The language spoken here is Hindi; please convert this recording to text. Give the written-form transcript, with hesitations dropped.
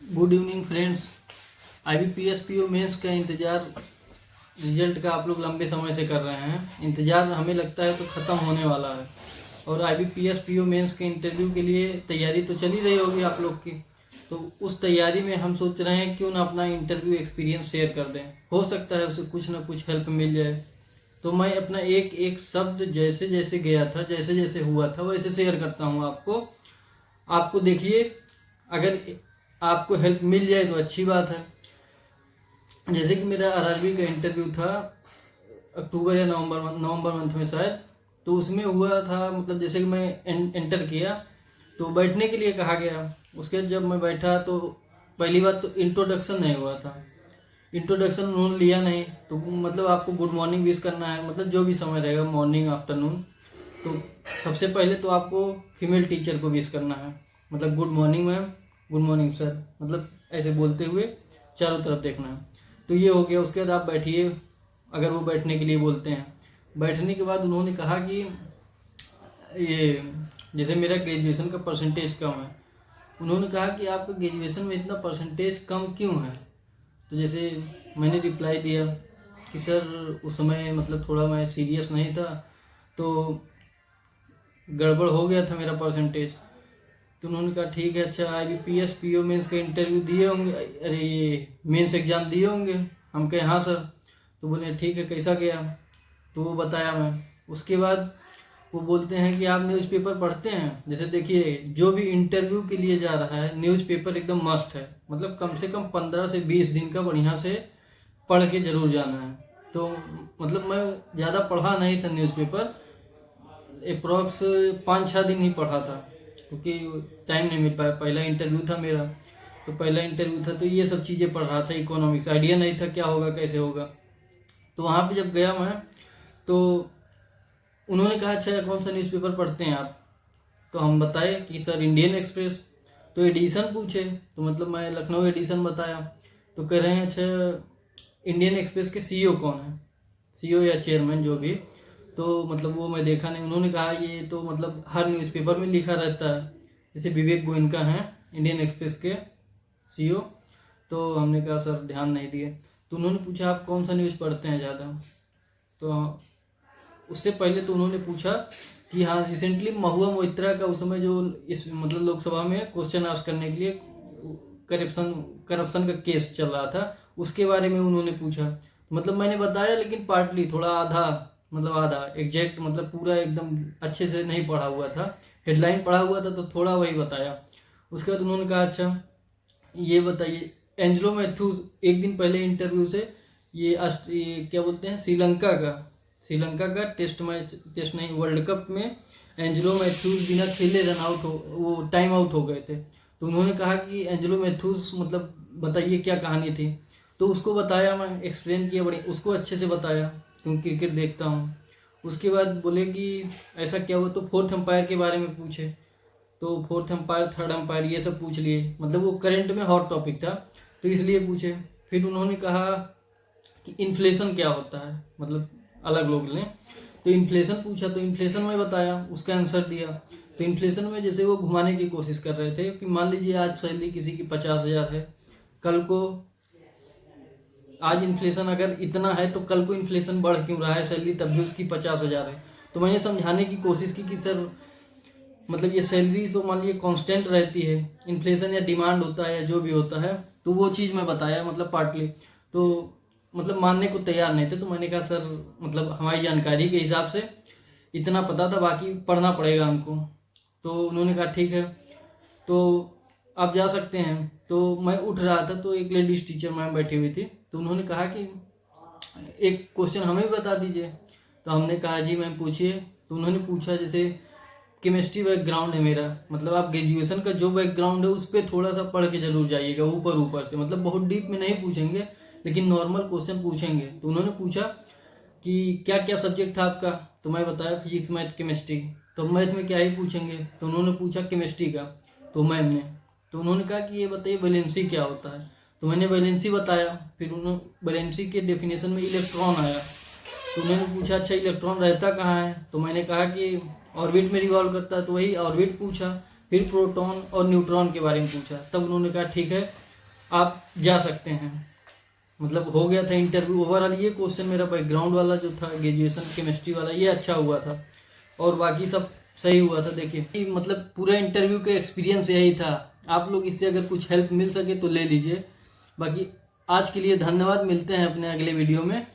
Good evening friends. IBPS PO mains का इंतज़ार रिजल्ट का आप लोग लंबे समय से कर रहे हैं। इंतज़ार हमें लगता है तो ख़त्म होने वाला है और IBPS PO मेंस के इंटरव्यू के लिए तैयारी तो चल ही रही होगी आप लोग की। तो उस तैयारी में हम सोच रहे हैं क्यों ना अपना इंटरव्यू एक्सपीरियंस शेयर कर दें, हो सकता है उससे कुछ ना कुछ हेल्प मिल जाए। तो मैं अपना एक एक शब्द जैसे जैसे गया था, जैसे जैसे हुआ था वैसे शेयर करता हूँ आपको देखिए, अगर आपको हेल्प मिल जाए तो अच्छी बात है। जैसे कि मेरा RRB का इंटरव्यू था अक्टूबर या नवंबर मंथ में शायद, तो उसमें हुआ था मतलब जैसे कि मैं एंटर किया तो बैठने के लिए कहा गया। उसके बाद जब मैं बैठा तो पहली बात तो इंट्रोडक्शन नहीं हुआ था। इंट्रोडक्शन उन्होंने लिया नहीं, तो मतलब आपको गुड मॉर्निंग विश करना है, मतलब जो भी समय रहेगा मॉर्निंग आफ्टरनून, तो सबसे पहले तो आपको फीमेल टीचर को विश करना है, मतलब good morning ma'am, good morning sir, मतलब ऐसे बोलते हुए चारों तरफ देखना है। तो ये हो गया। उसके बाद आप बैठिए, अगर वो बैठने के लिए बोलते हैं। बैठने के बाद उन्होंने कहा कि ये जैसे मेरा ग्रेजुएशन का परसेंटेज कम है, उन्होंने कहा कि आपका ग्रेजुएशन में इतना परसेंटेज कम क्यों है। तो जैसे मैंने रिप्लाई दिया कि सर उस समय मतलब थोड़ा मैं सीरियस नहीं था तो गड़बड़ हो गया था मेरा परसेंटेज। तो उन्होंने कहा ठीक है, अच्छा IBPS PO मेंस का इंटरव्यू दिए होंगे, अरे ये मेंस एग्ज़ाम दिए होंगे। हम कहे हाँ सर। तो बोले ठीक है, कैसा गया। तो वो बताया मैं। उसके बाद वो बोलते हैं कि आप न्यूज़पेपर पढ़ते हैं। जैसे देखिए, जो भी इंटरव्यू के लिए जा रहा है न्यूज़पेपर एकदम मस्ट है, मतलब कम से कम 15 से 20 दिन का बढ़िया से पढ़ के ज़रूर जाना है। तो मतलब मैं ज़्यादा पढ़ा नहीं था न्यूज़पेपर, अप्रॉक्स 5-6 दिन ही पढ़ा था क्योंकि टाइम नहीं मिल पाया। पहला इंटरव्यू था मेरा, तो पहला इंटरव्यू था तो ये सब चीज़ें पढ़ रहा था। इकोनॉमिक्स आइडिया नहीं था क्या होगा कैसे होगा। तो वहाँ पे जब गया मैं तो उन्होंने कहा अच्छा कौन सा न्यूज़पेपर पढ़ते हैं आप। तो हम बताए कि सर इंडियन एक्सप्रेस। तो एडिशन पूछे तो मतलब मैं लखनऊ एडिशन बताया। तो कह रहे हैं अच्छा इंडियन एक्सप्रेस के CEO कौन है, CEO या चेयरमैन जो भी। तो मतलब वो मैं देखा नहीं। उन्होंने कहा ये तो मतलब हर न्यूज़पेपर में लिखा रहता है, जैसे विवेक गोयनका हैं इंडियन एक्सप्रेस के CEO। तो हमने कहा सर ध्यान नहीं दिए। तो उन्होंने पूछा आप कौन सा न्यूज़ पढ़ते हैं ज़्यादा। तो उससे पहले तो उन्होंने पूछा कि हाँ रिसेंटली महुआ मोइत्रा का उस समय जो इस मतलब लोकसभा में क्वेश्चन आस्क करने के लिए करप्शन का केस चल रहा था, उसके बारे में उन्होंने पूछा। मतलब मैंने बताया लेकिन पार्टली, थोड़ा आधा, मतलब आधा एग्जैक्ट, मतलब पूरा एकदम अच्छे से नहीं पढ़ा हुआ था। हेडलाइन पढ़ा हुआ था तो थोड़ा वही बताया। उसके बाद उन्होंने कहा अच्छा ये बताइए एंजेलो मैथ्यूज एक दिन पहले इंटरव्यू से ये क्या बोलते हैं श्रीलंका का टेस्ट नहीं, वर्ल्ड कप में एंजेलो मैथ्यूज बिना खेले रन आउट हो, वो टाइम आउट हो गए थे। तो उन्होंने कहा कि एंजेलो मैथ्यूज मतलब बताइए क्या कहानी थी। तो उसको बताया, मैं एक्सप्लेन किया, बड़ी उसको अच्छे से बताया क्योंकि क्रिकेट देखता हूँ। उसके बाद बोले कि ऐसा क्या हुआ, तो फोर्थ एम्पायर के बारे में पूछे। तो फोर्थ एम्पायर, थर्ड एम्पायर ये सब पूछ लिए, मतलब वो करंट में हॉट टॉपिक था तो इसलिए पूछे। फिर उन्होंने कहा कि इन्फ्लेशन क्या होता है, मतलब अलग लोग ने। तो इन्फ्लेशन पूछा तो इन्फ्लेशन में बताया, उसका आंसर दिया। तो इन्फ्लेशन में जैसे वो घुमाने की कोशिश कर रहे थे कि मान लीजिए आज सैलरी किसी की 50,000 है, कल को आज इन्फ्लेशन अगर इतना है तो कल को इन्फ्लेशन बढ़ क्यों रहा है, सैलरी तब भी उसकी 50,000 है। तो मैंने समझाने की कोशिश की कि सर मतलब ये सैलरी तो मान लीजिए कांस्टेंट रहती है, इन्फ्लेशन या डिमांड होता है या जो भी होता है, तो वो चीज़ मैं बताया मतलब पार्टली। तो मतलब मानने को तैयार नहीं थे। तो मैंने कहा सर मतलब हमारी जानकारी के हिसाब से इतना पता था, बाकी पढ़ना पड़ेगा हमको। तो उन्होंने कहा ठीक है तो आप जा सकते हैं। तो मैं उठ रहा था तो एक लेडीज टीचर मैम बैठी हुई थी, तो उन्होंने कहा कि एक क्वेश्चन हमें भी बता दीजिए। तो हमने कहा जी मैम पूछिए। तो उन्होंने पूछा जैसे केमिस्ट्री बैकग्राउंड है मेरा, मतलब आप ग्रेजुएशन का जो बैकग्राउंड है उस पर थोड़ा सा पढ़ के जरूर जाइएगा, ऊपर ऊपर से, मतलब बहुत डीप में नहीं पूछेंगे लेकिन नॉर्मल क्वेश्चन पूछेंगे। तो उन्होंने पूछा कि क्या क्या सब्जेक्ट था आपका। तो मैं बताया फिजिक्स मैथ केमिस्ट्री। तो मैथ में क्या ही पूछेंगे। तो उन्होंने पूछा केमिस्ट्री का। तो मैम ने, तो उन्होंने कहा कि ये बताइए वैलेंसी क्या होता है। तो मैंने वैलेंसी बताया। फिर उन्होंने वैलेंसी के डेफिनेशन में इलेक्ट्रॉन आया। तो उन्होंने पूछा अच्छा इलेक्ट्रॉन रहता कहाँ है। तो मैंने कहा कि ऑर्बिट में रिवॉल्व करता है। तो वही ऑर्बिट पूछा। फिर प्रोटॉन और न्यूट्रॉन के बारे में पूछा। तब उन्होंने कहा ठीक है आप जा सकते हैं। मतलब हो गया था इंटरव्यू। ओवरऑल ये क्वेश्चन मेरा बैकग्राउंड वाला जो था ग्रेजुएशन केमिस्ट्री वाला ये अच्छा हुआ था और बाकी सब सही हुआ था। देखिए मतलब पूरा इंटरव्यू का एक्सपीरियंस यही था। आप लोग इससे अगर कुछ हेल्प मिल सके तो ले लीजिए। बाकी आज के लिए धन्यवाद, मिलते हैं अपने अगले वीडियो में।